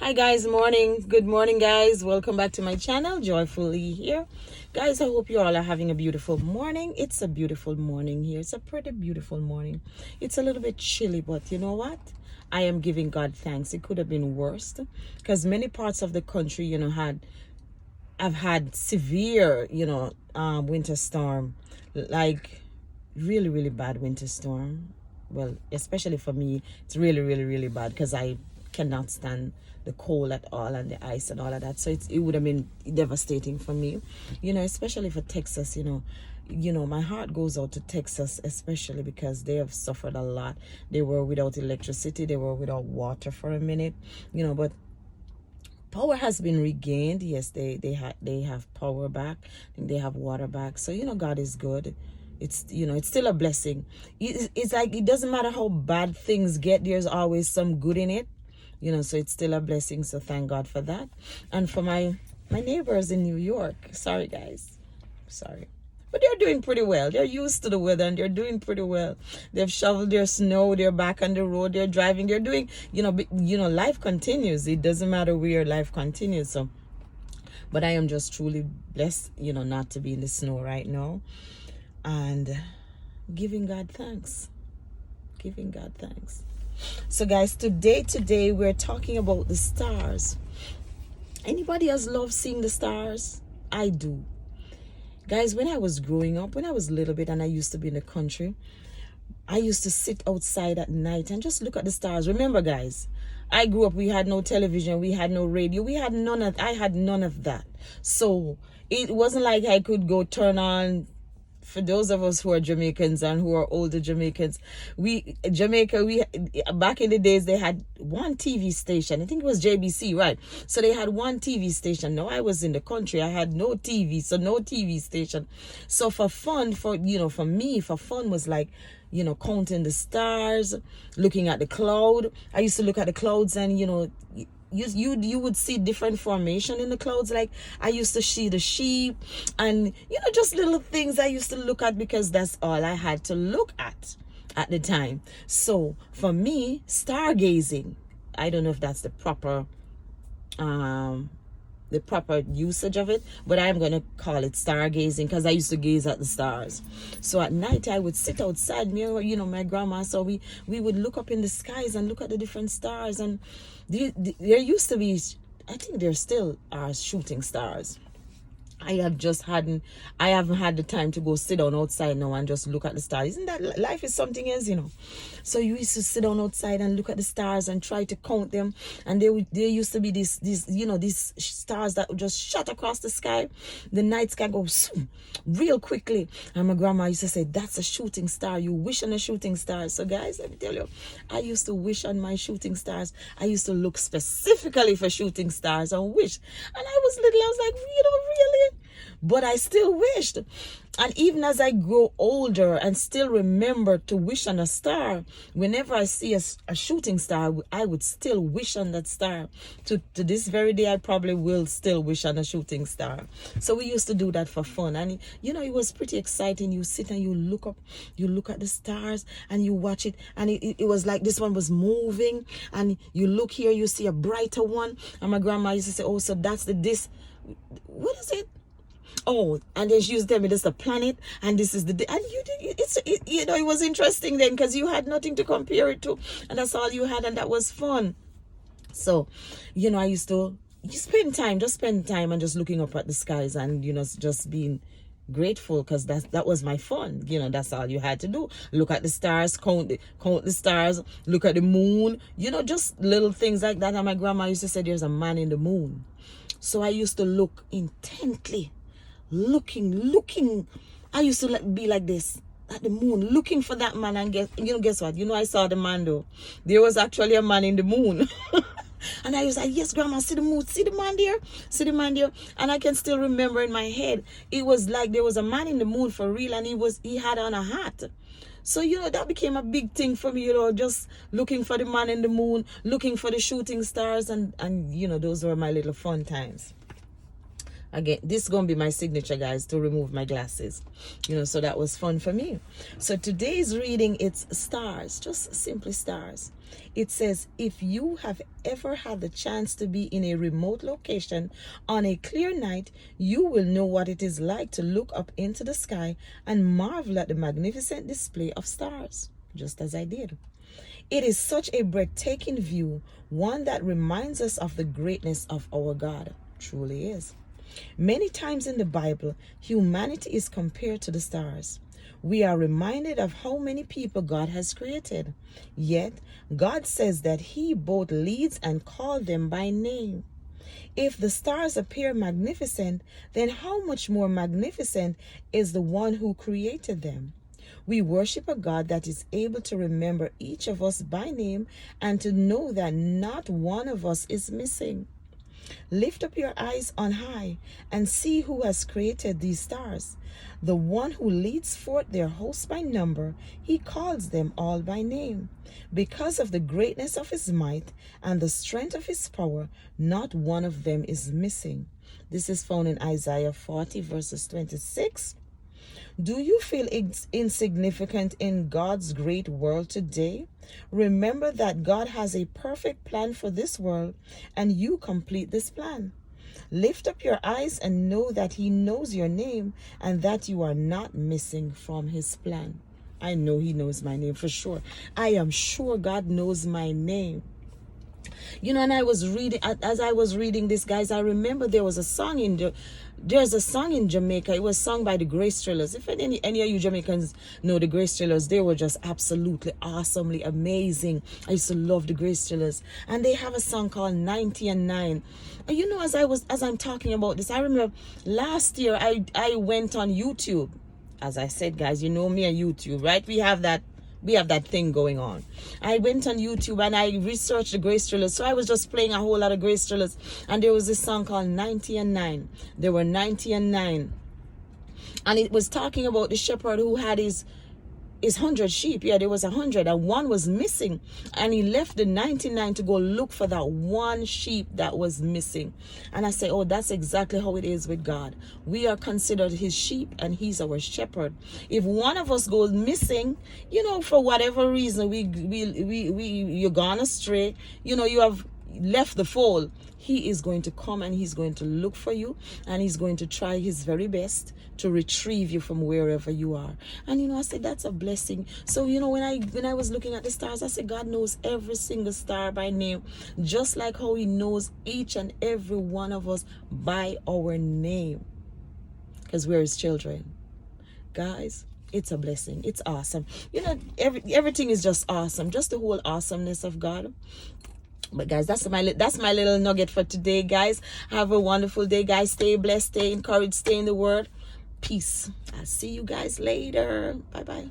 Hi guys, morning. Good morning guys. Welcome back to my channel, Joyfully here. Guys, I hope you all are having a beautiful morning. It's a beautiful morning here. It's a pretty beautiful morning. It's a little bit chilly, but you know what? I am giving God thanks. It could have been worse because many parts of the country, have had severe, winter storm, like really bad winter storm. Well, especially for me, it's really bad because I cannot stand the cold at all and the ice and all of that. So it would have been devastating for me, especially for Texas. My heart goes out to Texas, especially because they have suffered a lot. They were without electricity, they were without water for a minute, but power has been regained. Yes, they have power back. I think they have water back. So God is good. It's still a blessing. It's like it doesn't matter how bad things get, there's always some good in it. So it's still a blessing. So thank God for that. And for my neighbors in New York, sorry guys, sorry, but they're doing pretty well. They're used to the weather and they're doing pretty well. They've shoveled their snow. They're back on the road. They're driving. They're doing, life continues. It doesn't matter where, life continues. So, but I am just truly blessed, not to be in the snow right now, and giving God thanks. Giving God thanks. So guys, today we're talking about the stars. Anybody else love seeing the stars? I do. Guys, when I was growing up, when I was a little bit and I used to be in the country, I used to sit outside at night and just look at the stars. Remember guys, I grew up, we had no television, we had no radio, I had none of that. So it wasn't like I could go turn on. For those of us who are Jamaicans and who are older Jamaicans, Jamaica, back in the days, they had one TV station. I think it was JBC, right? So they had one TV station. Now I was in the country, I had no TV, so no TV station. So for fun, for me, for fun was like, counting the stars, looking at the cloud. I used to look at the clouds and, you would see different formation in the clouds. Like I used to see the sheep and just little things I used to look at because that's all I had to look at the time. So for me, stargazing, I don't know if that's the proper usage of it, but I'm going to call it stargazing because I used to gaze at the stars. So at night I would sit outside, my grandma, so we would look up in the skies and look at the different stars. And there used to be, I think there still are shooting stars. I haven't had the time to go sit down outside now and just look at the stars. Isn't that life is something else, So you used to sit down outside and look at the stars and try to count them. And there used to be these stars that would just shot across the sky. The night sky goes real quickly. And my grandma used to say, that's a shooting star. You wish on a shooting star. So guys, let me tell you, I used to wish on my shooting stars. I used to look specifically for shooting stars and wish. And I was little, I was like, really? But I still wished. And even as I grow older and still remember to wish on a star, whenever I see a shooting star, I would still wish on that star. To this very day, I probably will still wish on a shooting star. So we used to do that for fun. And, it was pretty exciting. You sit and you look up, you look at the stars and you watch it. And it was like this one was moving. And you look here, you see a brighter one. And my grandma used to say, oh, so that's this. What is it? Oh, and then she used to tell me this is the planet and this is the day. And it was interesting then because you had nothing to compare it to, and that's all you had, and that was fun. So I used to spend time and just looking up at the skies and just being grateful because that was my fun. That's all you had to do. Look at the stars, count the stars, look at the moon, just little things like that. And my grandma used to say there's a man in the moon. So I used to look intently, looking. I used to be like this at the moon, looking for that man. And guess what? I saw the man though. There was actually a man in the moon. And I was like, yes, grandma, see the moon, see the man there. And I can still remember in my head, it was like there was a man in the moon for real, and he had on a hat. So, that became a big thing for me, just looking for the man in the moon, looking for the shooting stars, and those were my little fun times. Again, this is gonna be my signature, guys, to remove my glasses. So that was fun for me. So today's reading, it's stars, just simply stars. It says, if you have ever had the chance to be in a remote location on a clear night, you will know what it is like to look up into the sky and marvel at the magnificent display of stars, just as I did. It is such a breathtaking view, one that reminds us of the greatness of our God. Truly is. Many times in the Bible, humanity is compared to the stars. We are reminded of how many people God has created. Yet, God says that He both leads and calls them by name. If the stars appear magnificent, then how much more magnificent is the one who created them? We worship a God that is able to remember each of us by name and to know that not one of us is missing. Lift up your eyes on high and see who has created these stars. The one who leads forth their hosts by number, He calls them all by name. Because of the greatness of His might and the strength of His power, not one of them is missing. This is found in Isaiah 40 verses 26. Do you feel insignificant in God's great world today? Remember that God has a perfect plan for this world, and you complete this plan. Lift up your eyes and know that He knows your name and that you are not missing from His plan. I know He knows my name for sure. I am sure God knows my name. And I was reading, as I was reading this, guys, I remember there's a song in Jamaica. It was sung by the Grace Trillers. If any of you Jamaicans know the Grace Trillers, they were just absolutely awesomely amazing. I used to love the Grace Trillers. And they have a song called 90 and 9. And as I'm talking about this, I remember last year I went on YouTube. As I said, guys, you know me on YouTube, right? We have that thing going on. I went on YouTube and I researched the Grace Trillers. So I was just playing a whole lot of Grace Trillers. And there was this song called 90 and 9. There were 90 and 9. And it was talking about the shepherd who had his 100 sheep. Yeah, there was 100 and one was missing. And he left the 99 to go look for that one sheep that was missing. And I say, oh, that's exactly how it is with God. We are considered His sheep and He's our shepherd. If one of us goes missing, for whatever reason, you're gone astray, you have left the fold, He is going to come and He's going to look for you, and He's going to try His very best to retrieve you from wherever you are. And I said that's a blessing. So when I was looking at the stars, I said God knows every single star by name, just like how He knows each and every one of us by our name, because we're His children. Guys, it's a blessing. It's awesome. Everything is just awesome. Just the whole awesomeness of God. But guys, that's my little nugget for today, guys. Have a wonderful day, guys. Stay blessed, stay encouraged, stay in the Word. Peace. I'll see you guys later. Bye-bye.